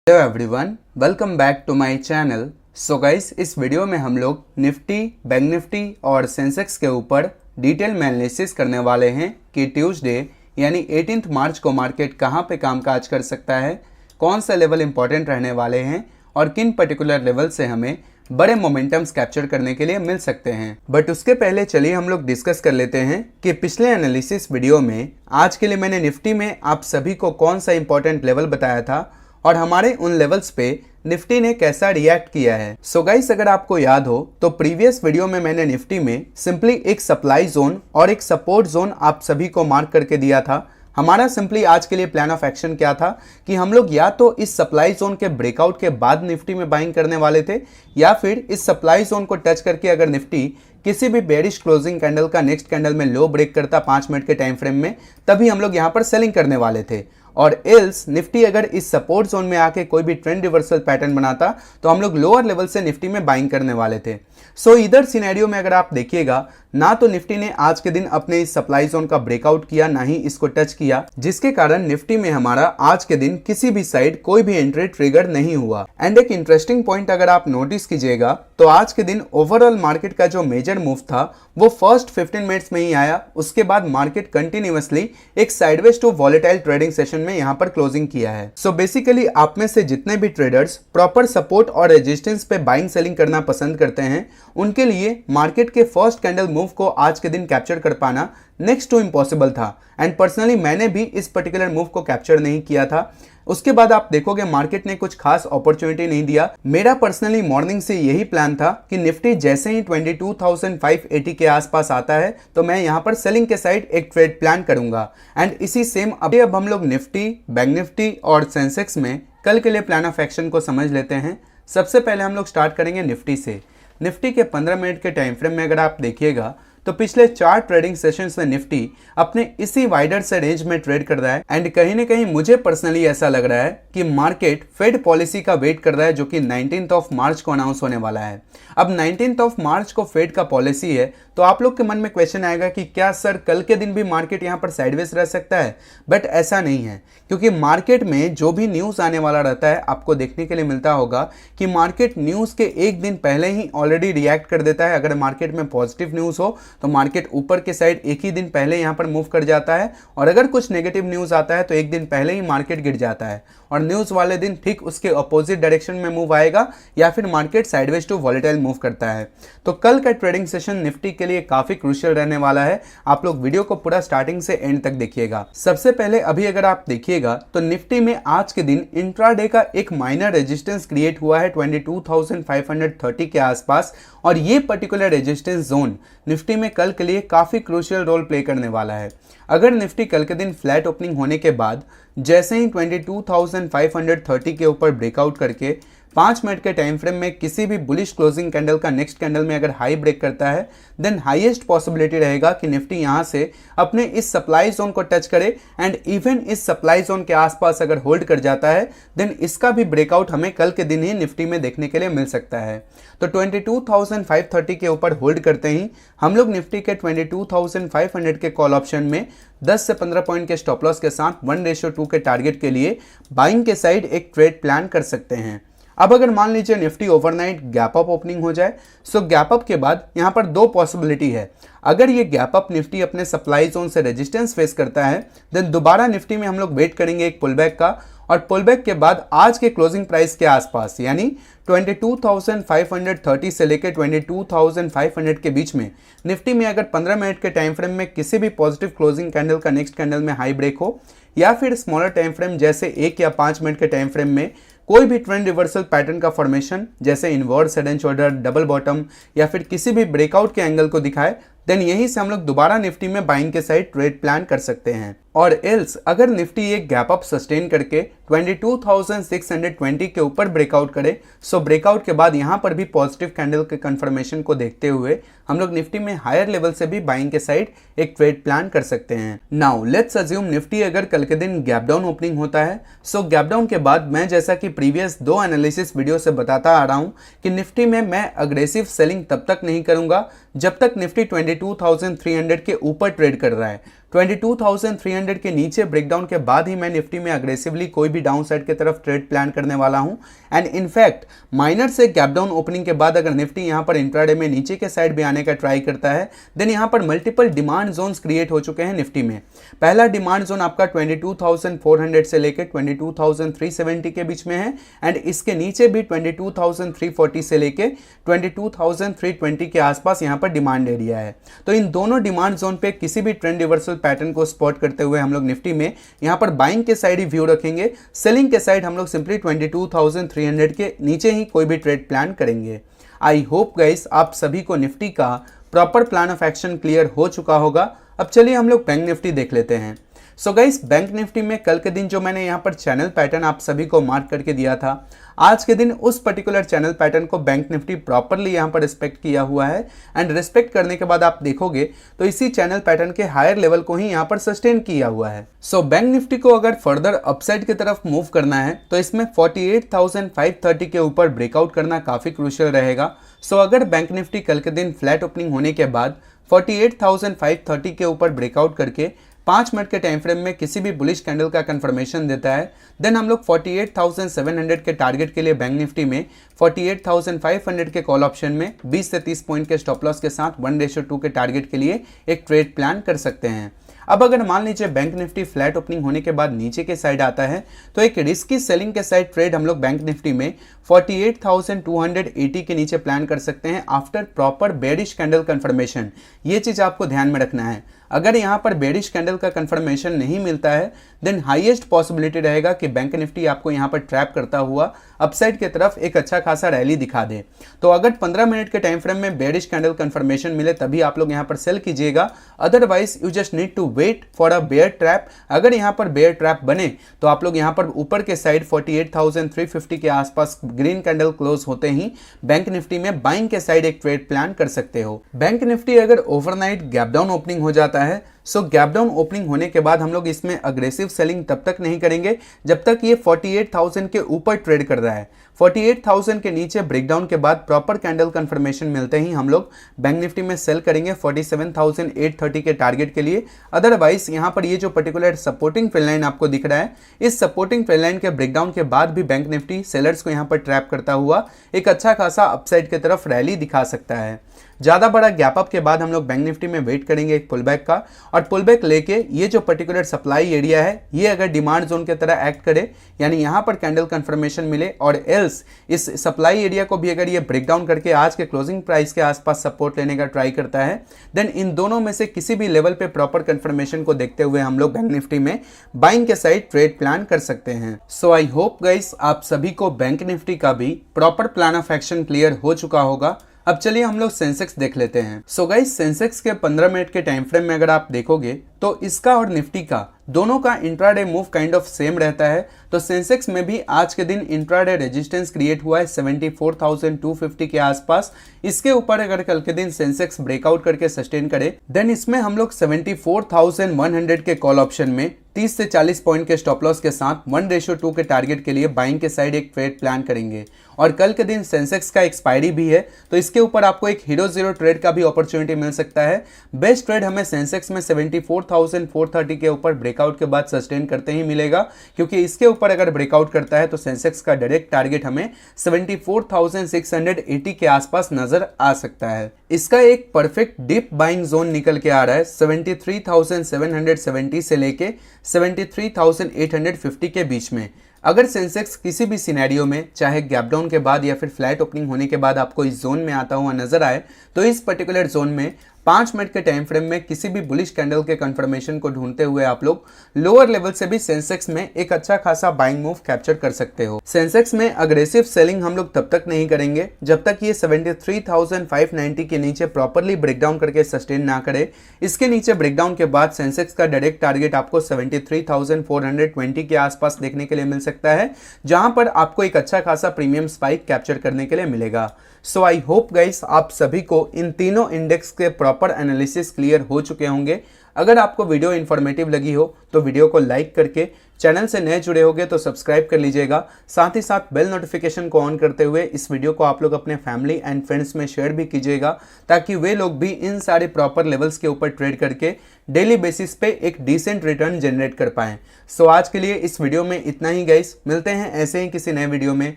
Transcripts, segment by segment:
Hello everyone, welcome back to my channel. So guys, इस video में हम लोग निफ्टी, बैंक निफ्टी और सेंसेक्स के ऊपर डिटेल में एनालिसिस करने वाले हैं कि ट्यूसडे यानी 18 मार्च को मार्केट कहां पे कामकाज कर सकता है, कौन सा लेवल इंपॉर्टेंट रहने वाले हैं और किन पर्टिकुलर लेवल से हमें बड़े मोमेंटम्स कैप्चर करने के लिए मिल सकते हैं। बट उसके पहले चलिए हम लोग डिस्कस कर लेते हैं कि पिछले एनालिसिस वीडियो में आज के लिए मैंने निफ्टी में आप सभी को कौन सा इंपॉर्टेंट लेवल बताया था और हमारे उन लेवल्स पे निफ्टी ने कैसा रिएक्ट किया है। सो गाइस, अगर आपको याद हो तो प्रीवियस वीडियो में मैंने निफ्टी में सिंपली एक सप्लाई जोन और एक सपोर्ट जोन आप सभी को मार्क करके दिया था। हमारा सिंपली आज के लिए प्लान ऑफ एक्शन क्या था कि हम लोग या तो इस सप्लाई जोन के ब्रेकआउट के बाद निफ्टी में बाइंग करने वाले थे या फिर इस सप्लाई जोन को टच करके अगर निफ्टी किसी भी बेरिश क्लोजिंग कैंडल का नेक्स्ट कैंडल में लो ब्रेक करता 5 मिनट के टाइम फ्रेम में, तभी हम लोग यहां पर सेलिंग करने वाले थे। और एल्स निफ्टी अगर इस सपोर्ट जोन में आके कोई भी ट्रेंड रिवर्सल पैटर्न बनाता तो हम लोग लोअर लेवल से निफ्टी में बाइंग करने वाले थे। सो इधर सिनेरियो में अगर आप देखिएगा, ना तो निफ्टी ने आज के दिन अपने इस सप्लाई जोन का ब्रेकआउट किया, ना ही इसको टच किया, जिसके कारण निफ्टी में हमारा आज के दिन किसी भी साइड कोई भी एंट्री ट्रिगर नहीं हुआ। एंड एक इंटरेस्टिंग पॉइंट अगर आप नोटिस कीजिएगा तो आज के दिन ओवरऑल मार्केट का जो मेजर मूव था वो फर्स्ट 15 मिनट्स में ही आया। उसके बाद मार्केट कंटिन्यूअसली एक sideways to volatile trading session में यहां पर क्लोजिंग किया है। सो बेसिकली आप में से जितने भी ट्रेडर्स प्रॉपर सपोर्ट और रेजिस्टेंस पे बाइंग सेलिंग करना पसंद करते हैं, उनके लिए मार्केट के फर्स्ट कैंडल मूव को आज के दिन कैप्चर कर पाना नेक्स्ट टू इम्पॉसिबल था। एंड पर्सनली मैंने भी इस पर्टिकुलर मूव को कैप्चर नहीं किया था। उसके बाद आप देखोगे मार्केट ने कुछ खास अपॉर्चुनिटी नहीं दिया। मेरा पर्सनली मॉर्निंग से यही प्लान था कि निफ्टी जैसे ही 22,580 के आसपास आता है तो मैं यहां पर सेलिंग के साइड एक ट्रेड प्लान करूंगा। एंड इसी सेम अब हम लोग निफ्टी, बैंक निफ्टी और सेंसेक्स में कल के लिए प्लान ऑफ एक्शन को समझ लेते हैं। सबसे पहले हम लोग स्टार्ट करेंगे निफ्टी से। निफ्टी के 15 मिनट के टाइम फ्रेम में अगर आप देखिएगा तो पिछले 4 ट्रेडिंग सेशंस में निफ्टी अपने इसी वाइडर से रेंज में ट्रेड कर रहा है। एंड कहीं ना कहीं मुझे पर्सनली ऐसा लग रहा है कि मार्केट फेड पॉलिसी का वेट कर रहा है, जो कि 19th ऑफ मार्च को अनाउंस होने वाला है। अब 19th ऑफ मार्च को फेड का पॉलिसी है तो आप लोग के मन में क्वेश्चन आएगा कि क्या सर कल के दिन भी मार्केट यहां पर साइडवेज रह सकता है? बट ऐसा नहीं है, क्योंकि मार्केट में जो भी न्यूज आने वाला रहता है आपको देखने के लिए मिलता होगा कि मार्केट न्यूज के एक दिन पहले ही ऑलरेडी रिएक्ट कर देता है। अगर मार्केट में पॉजिटिव न्यूज हो तो मार्केट ऊपर के साइड एक ही दिन पहले यहां पर मूव कर जाता है, और अगर कुछ नेगेटिव न्यूज आता है तो एक दिन पहले ही मार्केट गिर जाता है और न्यूज वाले दिन ठीक उसके अपोजिट डायरेक्शन में मूव आएगा या फिर market sideways to volatile move करता है। तो कल का ट्रेडिंग सेशन निफ्टी के लिए काफी क्रूशियल रहने वाला है। आप लोग वीडियो को पूरा स्टार्टिंग से एंड तक देखिएगा। सबसे पहले अभी अगर आप देखिएगा तो निफ्टी में आज के दिन इंट्राडे का एक माइनर रेजिस्टेंस क्रिएट हुआ है 22,530 के आसपास, और ये पर्टिकुलर रेजिस्टेंस जोन निफ्टी में कल के लिए काफी क्रूशियल रोल प्ले करने वाला है। अगर निफ्टी कल के दिन फ्लैट ओपनिंग होने के बाद जैसे ही 22,530 के ऊपर ब्रेकआउट करके 5 मिनट के टाइम फ्रेम में किसी भी बुलिश क्लोजिंग कैंडल का नेक्स्ट कैंडल में अगर हाई ब्रेक करता है, देन हाईएस्ट पॉसिबिलिटी रहेगा कि निफ्टी यहां से अपने इस सप्लाई जोन को टच करे। एंड इवन इस सप्लाई जोन के आसपास अगर होल्ड कर जाता है, देन इसका भी ब्रेकआउट हमें कल के दिन ही निफ्टी में देखने के लिए मिल सकता है। तो 22,530 के ऊपर होल्ड करते ही हम लोग निफ्टी के 22,500 के कॉल ऑप्शन में 10 से 15 पॉइंट के स्टॉप लॉस के साथ 1:2 के टारगेट के लिए बाइंग के साइड एक ट्रेड प्लान कर सकते हैं। अब अगर मान लीजिए Nifty overnight gap up opening हो जाए, सो गैप अप के बाद यहां पर दो पॉसिबिलिटी है। अगर ये गैप अप निफ्टी अपने सप्लाई जोन से रेजिस्टेंस फेस करता है, देन दोबारा निफ्टी में हम लोग वेट करेंगे एक पुलबैक का, और पुलबैक के बाद आज के क्लोजिंग प्राइस के आसपास यानी 22,530 से लेकर 22,500 के बीच में निफ्टी में अगर 15 मिनट के टाइम फ्रेम में किसी भी पॉजिटिव क्लोजिंग कैंडल का नेक्स्ट कैंडल में हाई ब्रेक हो, या फिर स्मॉलर टाइम फ्रेम जैसे 1 या 5 मिनट के टाइम फ्रेम में कोई भी ट्रेंड रिवर्सल पैटर्न का फॉर्मेशन जैसे inverse head and shoulder, double bottom या फिर किसी भी ब्रेकआउट के एंगल को दिखाए, देन यहीं से हम लोग दोबारा निफ्टी में बाइंग के साइड ट्रेड प्लान कर सकते हैं। और एल्स अगर निफ्टी एक गैप अप सस्टेन करके 22,620 के ऊपर ब्रेकआउट करे, सो ब्रेकआउट के बाद यहां पर भी पॉजिटिव कैंडल के कंफर्मेशन को देखते हुए हम लोग निफ्टी में हायर लेवल से भी बाइंग के साइड एक ट्रेड प्लान कर सकते हैं। नाउ लेट्स अज्यूम निफ्टी अगर कल के दिन गैप डाउन ओपनिंग होता है, सो गैप डाउन के बाद मैं जैसा कि प्रीवियस 2 एनालिसिस वीडियो से बताता आ रहा हूं कि निफ्टी में मैं अग्रेसिव सेलिंग तब तक नहीं करूंगा जब तक निफ्टी 22,300 के ऊपर ट्रेड कर रहा है। 22,300 के नीचे ब्रेकडाउन के बाद ही मैं निफ्टी में अग्रेसिवली कोई भी डाउन साइड की तरफ ट्रेड प्लान करने वाला हूं। एंड इनफैक्ट माइनर से गैप डाउन ओपनिंग के बाद अगर निफ्टी यहां पर इंट्राडे में नीचे के साइड भी आने का ट्राई करता है, देन यहां पर मल्टीपल डिमांड जोन्स क्रिएट हो चुके हैं निफ्टी में। पहला डिमांड जोन आपका 22,400 से लेकर 22,370 के बीच में है एंड इसके नीचे भी 22,340 से लेकर 22,320 के आसपास यहां पर डिमांड एरिया है। तो इन दोनों डिमांड जोन पे किसी भी ट्रेंड रिवर्सल पैटर्न को स्पॉट करते हुए हम लोग निफ्टी में यहां पर बाइंग के साइड ही व्यू रखेंगे। सेलिंग के साइड हम लोग सिंपली 22,300 के नीचे ही कोई भी ट्रेड प्लान करेंगे। आई होप गाइस आप सभी को निफ्टी का proper plan of action clear हो चुका होगा। अब चलिए हम लोग बैंक निफ्टी देख लेते हैं। सो गाइस बैंक निफ्टी में कल के दिन जो मैंने यहाँ पर चैनल पैटर्न आप सभी को मार्क करके दिया था, आज के दिन उस पर्टिकुलर चैनल पैटर्न को बैंक निफ्टी प्रॉपरली यहाँ पर रिस्पेक्ट किया हुआ है एंड रिस्पेक्ट करने के बाद आप देखोगे तो इसी चैनल पैटर्न के हायर लेवल को ही यहाँ पर सस्टेन किया हुआ है। सो बैंक निफ्टी को अगर फर्दर अपसाइड की तरफ मूव करना है तो इसमें 48,530 के ऊपर ब्रेकआउट करना काफी क्रूशियल रहेगा। सो अगर बैंक निफ्टी कल के दिन फ्लैट ओपनिंग होने के बाद 48,530 के ऊपर ब्रेकआउट करके 5 मिनट के टाइम फ्रेम में किसी भी बुलिश कैंडल का कंफर्मेशन देता है, देन हम लोग 48,700 के टारगेट के लिए बैंक निफ्टी में 48,500 के कॉल ऑप्शन में 20 से 30 पॉइंट के स्टॉप लॉस के साथ 1:2 के टारगेट के लिए एक ट्रेड प्लान कर सकते हैं। अब अगर मान लीजिए बैंक निफ्टी फ्लैट ओपनिंग होने के बाद नीचे के साइड आता है तो एक रिस्की सेलिंग के साइड ट्रेड हम लोग बैंक निफ्टी में 48,280 के नीचे प्लान कर सकते हैं after proper bearish candle confirmation. ये चीज आपको ध्यान में रखना है। अगर यहां पर बेरिश कैंडल का कंफर्मेशन नहीं मिलता है देन हाईएस्ट पॉसिबिलिटी रहेगा कि बैंक निफ्टी आपको यहां पर ट्रैप करता हुआ अपसाइड की तरफ एक अच्छा खासा रैली दिखा दे। तो अगर 15 मिनट के टाइम फ्रेम में बेरिश कैंडल कंफर्मेशन मिले तभी आप लोग यहां पर सेल कीजिएगा, otherwise you just need to wait for a bear trap. अगर यहां पर बेयर ट्रैप बने तो आप लोग यहां पर ऊपर के साइड 48,350 के आसपास ग्रीन कैंडल क्लोज होते ही बैंक निफ्टी में बाइंग के साइड एक ट्रेड प्लान कर सकते हो। बैंक निफ्टी अगर ओवरनाइट गैप डाउन ओपनिंग हो जाता है, सो गैप डाउन ओपनिंग होने के बाद हम लोग इसमें अग्रेसिव सेलिंग तब तक नहीं करेंगे जब तक ये 48,000 के ऊपर ट्रेड कर रहा है। 48,000 के नीचे ब्रेकडाउन के बाद प्रॉपर कैंडल कंफर्मेशन मिलते ही हम लोग बैंक निफ्टी में सेल करेंगे 47,830 के टारगेट के लिए। अदरवाइज यहाँ पर ये जो पर्टिकुलर सपोर्टिंग ट्रेंड लाइन आपको दिख रहा है, इस सपोर्टिंग ट्रेंड लाइन के ब्रेकडाउन के बाद भी बैंक निफ्टी सेलर्स को यहाँ पर ट्रैप करता हुआ एक अच्छा खासा अपसाइड की तरफ रैली दिखा सकता है। ज्यादा बड़ा गैप अप के बाद हम लोग बैंक निफ्टी में वेट करेंगे एक पुलबैक का, और पुलबैक लेके ये जो पर्टिकुलर सप्लाई एरिया है ये अगर डिमांड जोन की तरह एक्ट करे, यानी यहां पर कैंडल कंफर्मेशन मिले और एल्स इस सप्लाई एरिया को भी अगर ये ब्रेकडाउन करके आज के क्लोजिंग प्राइस के आसपास सपोर्ट लेने का ट्राई करता है, देन इन दोनों में से किसी भी लेवल पे प्रॉपर कंफर्मेशन को देखते हुए हम लोग बैंक निफ्टी में बाइंग के साइड ट्रेड प्लान कर सकते हैं। सो आई होप गाइस आप सभी को बैंक निफ्टी का भी proper plan of action clear हो चुका होगा। अब चलिए हम लोग सेंसेक्स देख लेते हैं। सो गाइस सेंसेक्स के 15 मिनट के टाइम फ्रेम में अगर आप देखोगे तो इसका और निफ्टी का दोनों का intraday move kind of same रहता है। तो सेंसेक्स में भी आज के दिन इंट्राडे रेजिस्टेंस क्रिएट हुआ है 74,250 के आसपास। इसके ऊपर अगर कल के दिन सेंसेक्स ब्रेकआउट करके सस्टेन करे देन इसमें हम लोग 74,100 के कॉल ऑप्शन में 30 से 40 पॉइंट के स्टॉप लॉस के साथ 1:2 के टारगेट के लिए बाइंग के साइड एक ट्रेड प्लान करेंगे। और कल के दिन सेंसेक्स का एक्सपायरी भी है तो इसके ऊपर आपको एक हीरो जीरो ट्रेड का भी अपॉर्चुनिटी मिल सकता है। बेस्ट ट्रेड हमें सेंसेक्स में 74,430 के ऊपर ब्रेकआउट के बाद सस्टेन करते ही मिलेगा, क्योंकि इसके ऊपर अगर ब्रेकआउट करता है तो सेंसेक्स का डायरेक्ट टारगेट हमें 74,680 के आसपास नजर आ सकता है। इसका एक परफेक्ट डीप बाइंग जोन निकल के आ रहा है 73,770 से लेके 73,850 के बीच में। अगर सेंसेक्स किसी भी सिनेरियो में चाहे गैप डाउन के बाद या फिर फ्लैट ओपनिंग होने के बाद आपको इस जोन में आता हुआ नजर आए तो इस पर्टिकुलर जोन में 5 मिनट के टाइम फ्रेम में किसी भी बुलिश कैंडल के कंफर्मेशन को ढूंढते हुए आप लोग लोअर लेवल से भी सेंसेक्स में एक अच्छा खासा बाइंग मूव कैप्चर कर सकते हो। सेंसेक्स में अग्रेसिव सेलिंग हम लोग तब तक नहीं करेंगे जब तक ये 73,590 के नीचे प्रॉपरली ब्रेकडाउन करके सस्टेन ना करे। इसके नीचे ब्रेकडाउन के बाद सेंसेक्स का डायरेक्ट टारगेट आपको 73,420 के आसपास देखने के लिए मिल सकता है, जहां पर आपको एक अच्छा खासा प्रीमियम स्पाइक कैप्चर करने के लिए मिलेगा। सो आई होप गाइस आप सभी को इन तीनों इंडेक्स के प्रॉपर एनालिसिस क्लियर हो चुके होंगे। अगर आपको वीडियो इन्फॉर्मेटिव लगी हो तो वीडियो को लाइक करके चैनल से नए जुड़े होंगे तो सब्सक्राइब कर लीजिएगा। साथ ही साथ बेल नोटिफिकेशन को ऑन करते हुए इस वीडियो को आप लोग अपने फैमिली एंड फ्रेंड्स में शेयर भी कीजिएगा, ताकि वे लोग भी इन सारे प्रॉपर लेवल्स के ऊपर ट्रेड करके डेली बेसिस पे एक डिसेंट रिटर्न जनरेट कर पाएं। सो आज के लिए इस वीडियो में इतना ही गाइस, मिलते हैं ऐसे ही किसी नए वीडियो में।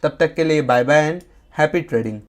तब तक के लिए bye bye and happy trading.